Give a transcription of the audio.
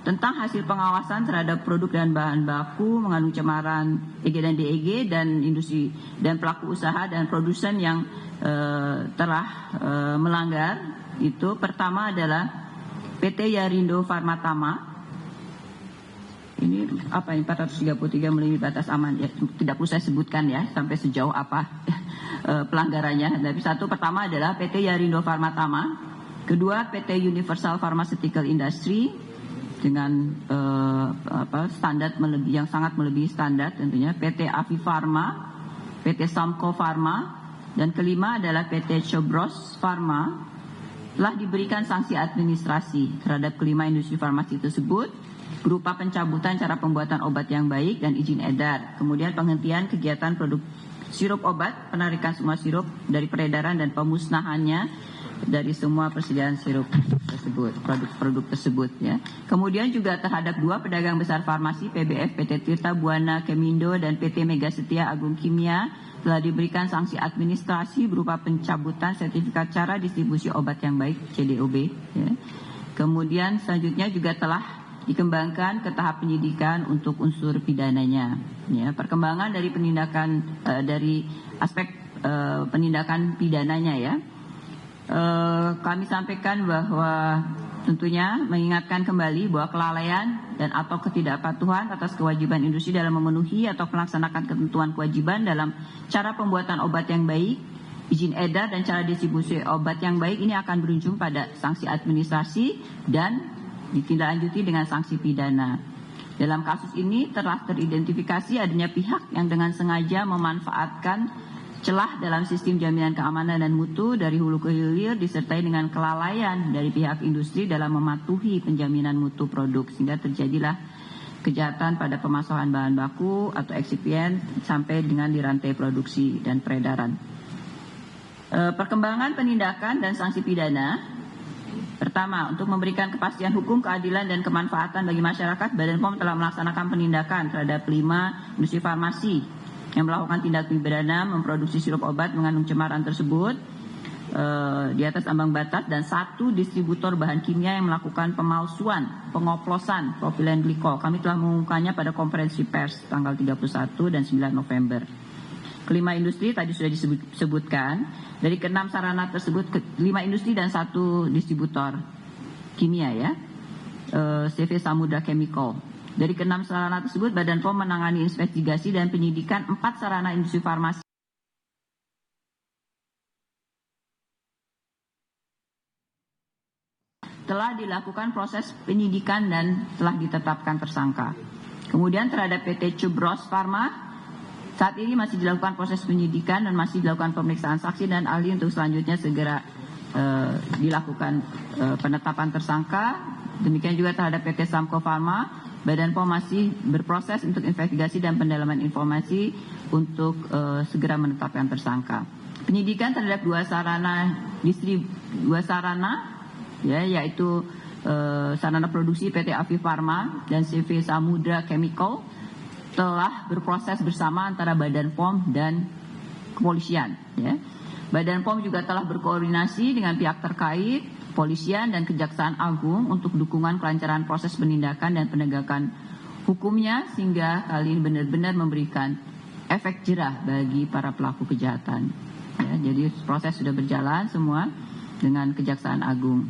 tentang hasil pengawasan terhadap produk dan bahan baku mengandung cemaran EG dan DEG dan industri dan pelaku usaha dan produsen yang telah melanggar itu. Pertama adalah PT Yarindo Pharma-Tama. Ini apa ini 433 melebihi batas aman ya, tidak perlu saya sebutkan ya sampai sejauh apa pelanggarannya. Tapi pertama adalah PT Yarindo Pharma-Tama, kedua PT Universal Pharmaceutical Industry dengan standar yang sangat melebihi standar tentunya, PT Avi Pharma, PT Samco Pharma, dan kelima adalah PT Chobros Pharma. Telah diberikan sanksi administrasi terhadap kelima industri farmasi tersebut berupa pencabutan cara pembuatan obat yang baik dan izin edar, kemudian penghentian kegiatan produk sirup obat, penarikan semua sirup dari peredaran dan pemusnahannya dari semua persediaan sirup tersebut, produk-produk tersebut ya. Kemudian juga terhadap dua pedagang besar farmasi PBF, PT Tirta Buana Kemindo dan PT Mega Setia Agung Kimia telah diberikan sanksi administrasi berupa pencabutan sertifikat cara distribusi obat yang baik (CDOB). Ya. Kemudian selanjutnya juga telah dikembangkan ke tahap penyidikan untuk unsur pidananya. Ya, perkembangan dari penindakan dari aspek penindakan pidananya ya. Kami sampaikan bahwa tentunya mengingatkan kembali bahwa kelalaian dan atau ketidakpatuhan atas kewajiban industri dalam memenuhi atau melaksanakan ketentuan kewajiban dalam cara pembuatan obat yang baik, izin edar dan cara distribusi obat yang baik ini akan berujung pada sanksi administrasi dan ditindaklanjuti dengan sanksi pidana. Dalam kasus ini telah teridentifikasi adanya pihak yang dengan sengaja memanfaatkan celah dalam sistem jaminan keamanan dan mutu dari hulu ke hilir disertai dengan kelalaian dari pihak industri dalam mematuhi penjaminan mutu produk sehingga terjadilah kejahatan pada pemasaran bahan baku atau eksipien sampai dengan di rantai produksi dan peredaran. Perkembangan penindakan dan sanksi pidana. Pertama, untuk memberikan kepastian hukum, keadilan dan kemanfaatan bagi masyarakat, Badan POM telah melaksanakan penindakan terhadap 5 industri farmasi yang melakukan tindak pidana memproduksi sirup obat mengandung cemaran tersebut di atas ambang batas, dan 1 distributor bahan kimia yang melakukan pemalsuan, pengoplosan propilen glikol. Kami telah mengumumkannya pada konferensi pers tanggal 31 dan 9 November. Kelima industri tadi sudah disebutkan. Dari ke-6 sarana tersebut, 5 industri dan 1 distributor kimia ya, CV Samudra Chemical. Dari ke-6 sarana tersebut, Badan POM menangani investigasi dan penyidikan 4 sarana industri farmasi. Telah dilakukan proses penyidikan dan telah ditetapkan tersangka. Kemudian terhadap PT Chobros Pharma, saat ini masih dilakukan proses penyidikan dan masih dilakukan pemeriksaan saksi dan ahli untuk selanjutnya segera dilakukan penetapan tersangka. Demikian juga terhadap PT Samco Pharma, Badan POM masih berproses untuk investigasi dan pendalaman informasi untuk segera menetapkan tersangka. Penyidikan terhadap 2 sarana ya, yaitu sarana produksi PT Avi Pharma dan CV Samudra Chemical telah berproses bersama antara Badan POM dan kepolisian. Ya. Badan POM juga telah berkoordinasi dengan pihak terkait, kepolisian dan Kejaksaan Agung untuk dukungan kelancaran proses penindakan dan penegakan hukumnya sehingga kali ini benar-benar memberikan efek jerah bagi para pelaku kejahatan. Ya, jadi proses sudah berjalan semua dengan Kejaksaan Agung.